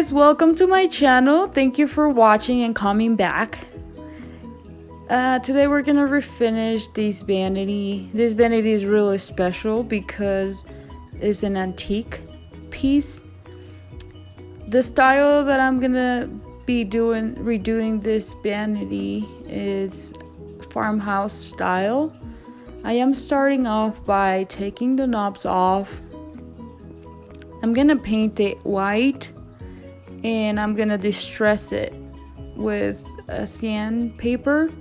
guys, welcome to my channel. Thank you for watching and coming back. Today we're gonna refinish this vanity. This vanity is really special because it's an antique piece. The style that I'm gonna be redoing this vanity is farmhouse style. I am starting off by taking the knobs off. I'm gonna paint it white and I'm gonna distress it with a sandpaper.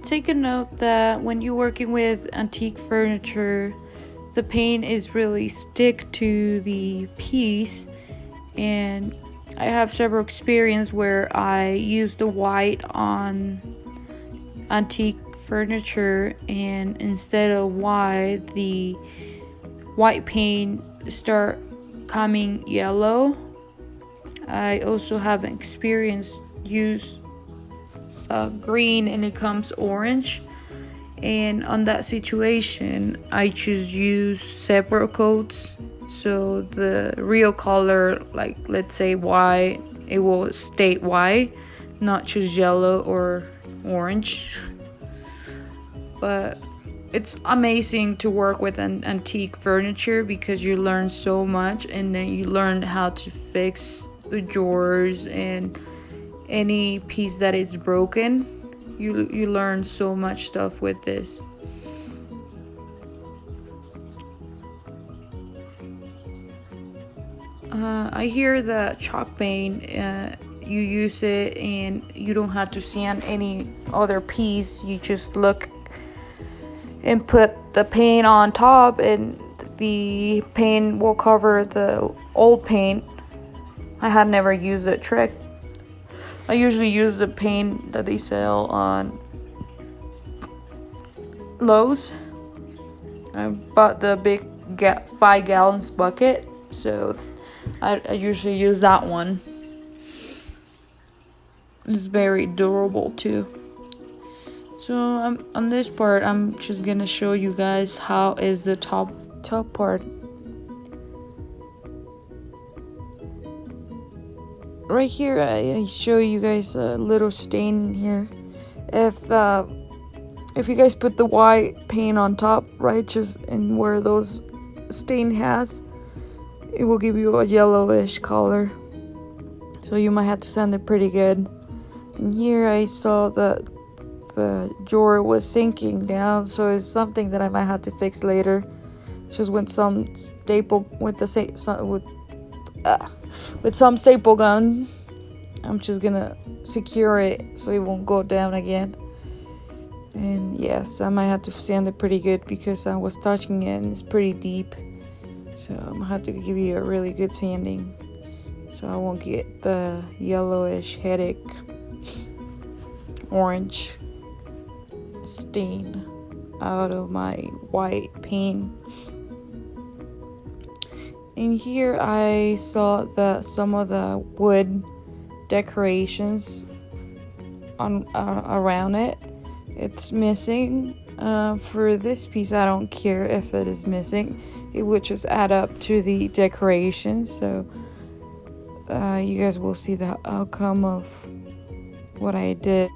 Take a note that when you're working with antique furniture, the paint is really stick to the piece, and I have several experience where I use the white on antique furniture, and instead of white, the white paint start coming yellow. I also have an experience use green and it comes orange, and on that situation I choose use separate coats, so the real color, like let's say white, it will stay white, not choose yellow or orange. But it's amazing to work with an antique furniture because you learn so much, and then you learn how to fix the drawers and any piece that is broken. You learn so much stuff with this. I hear that chalk paint, you use it and you don't have to sand any other piece. You just look and put the paint on top and the paint will cover the old paint. I had never used that trick. I usually use the paint that they sell on Lowe's. I bought the big 5 gallons bucket, so I usually use that one. It's very durable too. So on this part, I'm just gonna show you guys how is the top part. Right here, I show you guys a little stain in here. If you guys put the white paint on top, right, just in where those stain has, it will give you a yellowish color. So you might have to sand it pretty good. And here I saw that the drawer was sinking down, so it's something that I might have to fix later. Just with some staple with some staple gun. I'm just gonna secure it so it won't go down again. And yes, I might have to sand it pretty good because I was touching it and it's pretty deep. So I'm gonna have to give you a really good sanding so I won't get the yellowish headache orange stain out of my white paint. In here I saw that some of the wood decorations on around it's missing. For this piece I don't care if it is missing, it would just add up to the decoration. So you guys will see the outcome of what I did.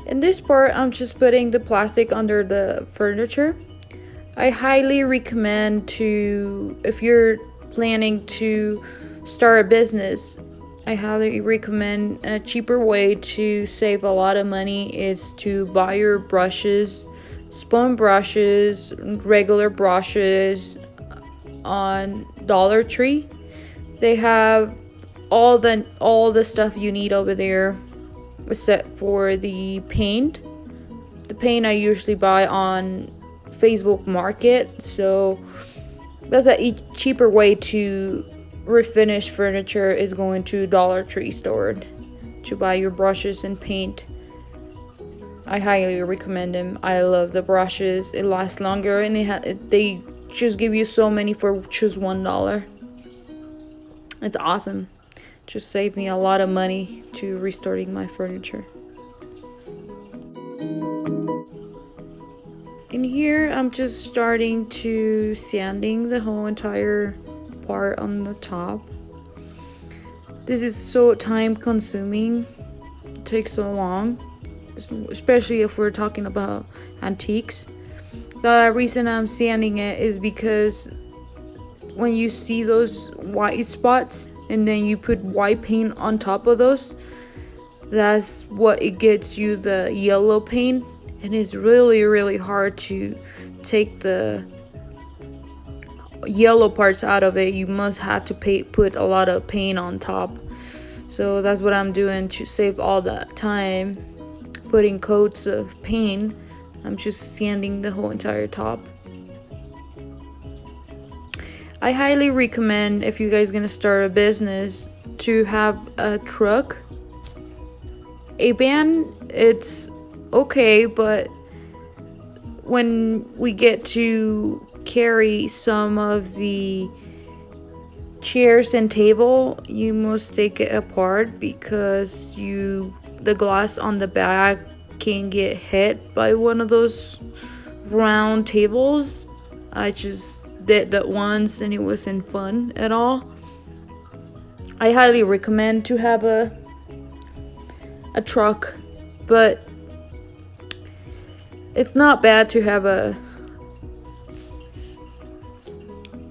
In this part, I'm just putting the plastic under the furniture. I highly recommend if you're planning to start a business, I highly recommend a cheaper way to save a lot of money is to buy your brushes, spun brushes, regular brushes on Dollar Tree. They have all the stuff you need over there except for the paint. The paint I usually buy on Facebook Market, so that's a cheaper way to refinish furniture is going to Dollar Tree store to buy your brushes and paint. I highly recommend them. I love the brushes. It lasts longer, and they just give you so many for just $1. It's awesome. Just saved me a lot of money to restoring my furniture. In here, I'm just starting to sanding the whole entire part on the top. This is so time consuming. It takes so long, especially if we're talking about antiques. The reason I'm sanding it is because when you see those white spots and then you put white paint on top of those, that's what it gets you the yellow paint, and it's really hard to take the yellow parts out of it. You must have to put a lot of paint on top. So that's what I'm doing to save all that time putting coats of paint. I'm just sanding the whole entire top. I highly recommend, if you guys gonna start a business, to have a truck. A van, it's okay, but when we get to carry some of the chairs and table, you must take it apart because the glass on the back can get hit by one of those round tables. I just did that once and it wasn't fun at all. I highly recommend to have a truck, but it's not bad to have a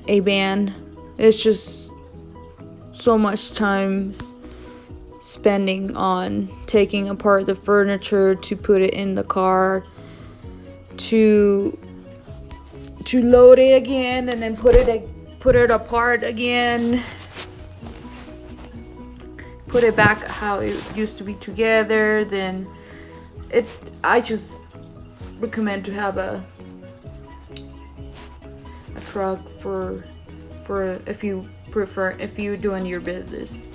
van. It's just so much time spending on taking apart the furniture to put it in the car, to load it again and then put it apart again, put it back how it used to be together. Then I just recommend to have a truck for if you're doing your business.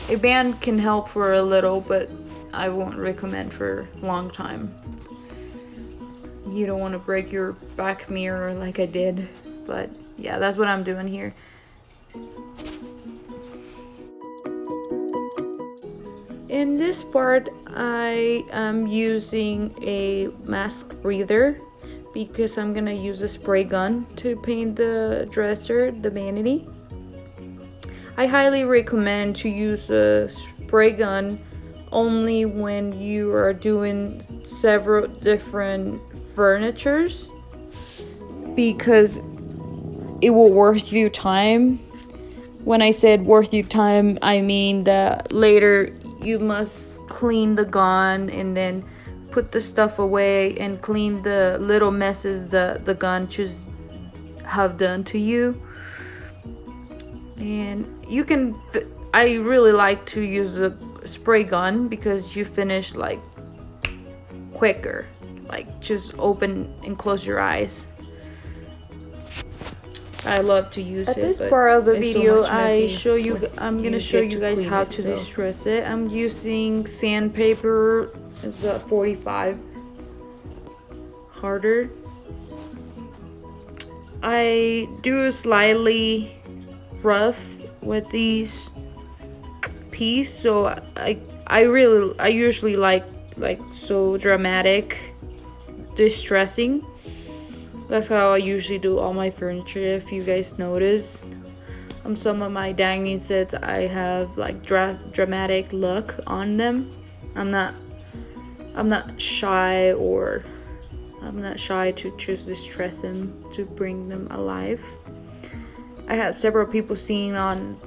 A van can help for a little, but I won't recommend for a long time. You don't want to break your back mirror like I did. But yeah, that's what I'm doing here. In this part, I am using a mask breather because I'm gonna use a spray gun to paint the dresser, the vanity. I highly recommend to use a spray gun only when you are doing several different furnitures, because it will worth you time. When I said worth you time, I mean that later you must clean the gun and then put the stuff away and clean the little messes that the gun just have done to you. And I really like to use the spray gun because you finish like quicker, like just open and close your eyes. I love to use it. At this part of the video, I'm gonna show you guys how to distress it. I'm using sandpaper. It's a 45 harder. I do slightly rough with these pieces, so I usually like so dramatic distressing. That's how I usually do all my furniture. If you guys notice, on some of my dining sets I have like dramatic look on them. I'm not shy to just distress them to bring them alive. I have several people seeing on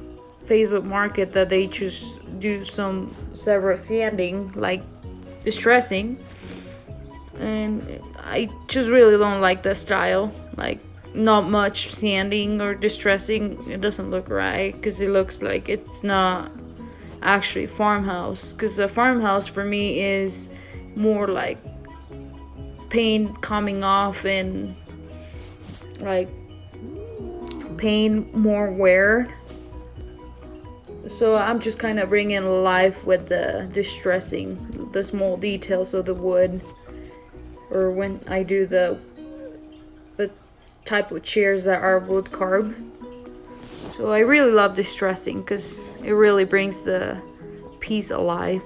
Facebook Market that they just do several sanding, like distressing, and I just really don't like that style. Like, not much sanding or distressing. It doesn't look right because it looks like it's not actually farmhouse. Because a farmhouse for me is more like paint coming off and like paint more wear. So I'm just kind of bringing life with the distressing, the small details of the wood, or when I do the type of chairs that are wood carved. So I really love distressing because it really brings the piece alive.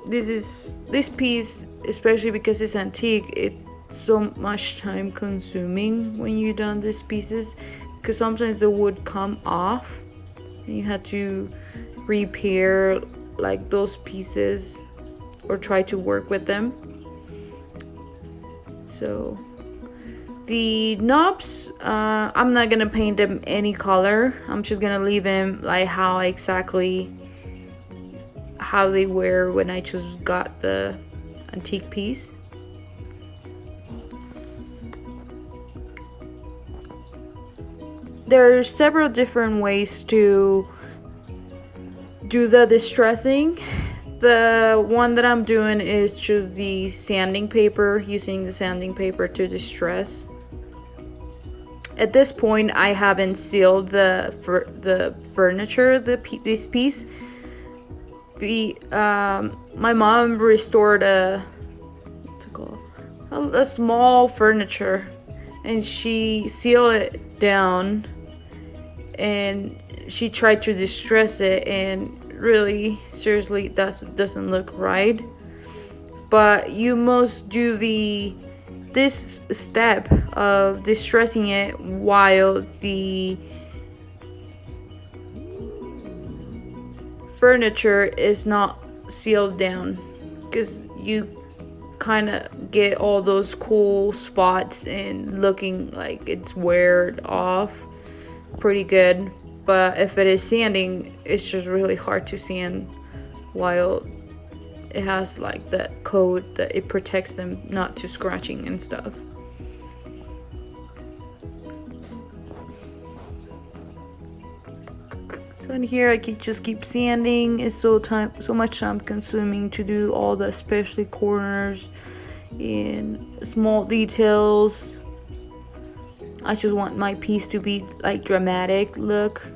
This piece, especially because it's antique, so much time consuming when you done these pieces, because sometimes the wood come off and you had to repair like those pieces or try to work with them. So the knobs, I'm not gonna paint them any color. I'm just gonna leave them like how they were when I just got the antique piece. There are several different ways to do the distressing. The one that I'm doing is just the sanding paper, using the sanding paper to distress. At this point, I haven't sealed the furniture, this piece. My mom restored a small furniture, and she sealed it down, and she tried to distress it, and really, seriously, that doesn't look right. But you must do this step of distressing it while the furniture is not sealed down, because you kind of get all those cool spots and looking like it's weared off pretty good. But if it is sanding, it's just really hard to sand while it has like that coat that it protects them not to scratching and stuff. So in here I just keep sanding. It's so much time consuming to do all the especially corners and small details. I just want my piece to be like dramatic look.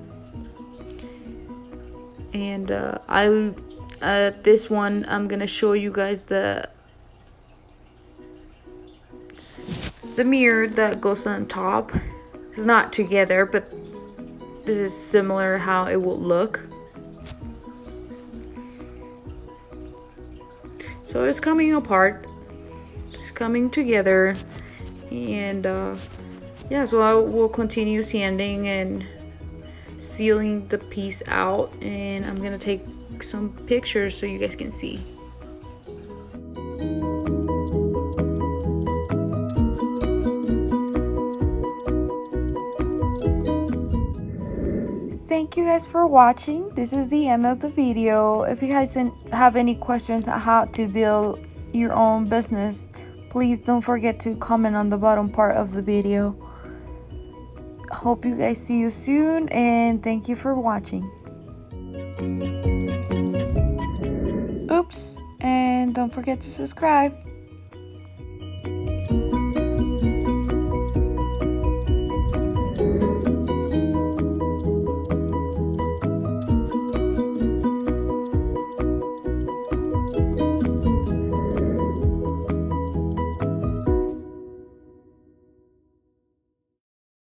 And this one I'm gonna show you guys the mirror that goes on top. It's not together, but this is similar how it will look. So it's coming apart, it's coming together, and yeah, so I will continue sanding and sealing the piece out, and I'm gonna take some pictures so you guys can see. Thank you guys for watching. This is the end of the video. If you guys have any questions on how to build your own business, please don't forget to comment on the bottom part of the video. Hope you guys see you soon, and thank you for watching. Oops, and don't forget to subscribe.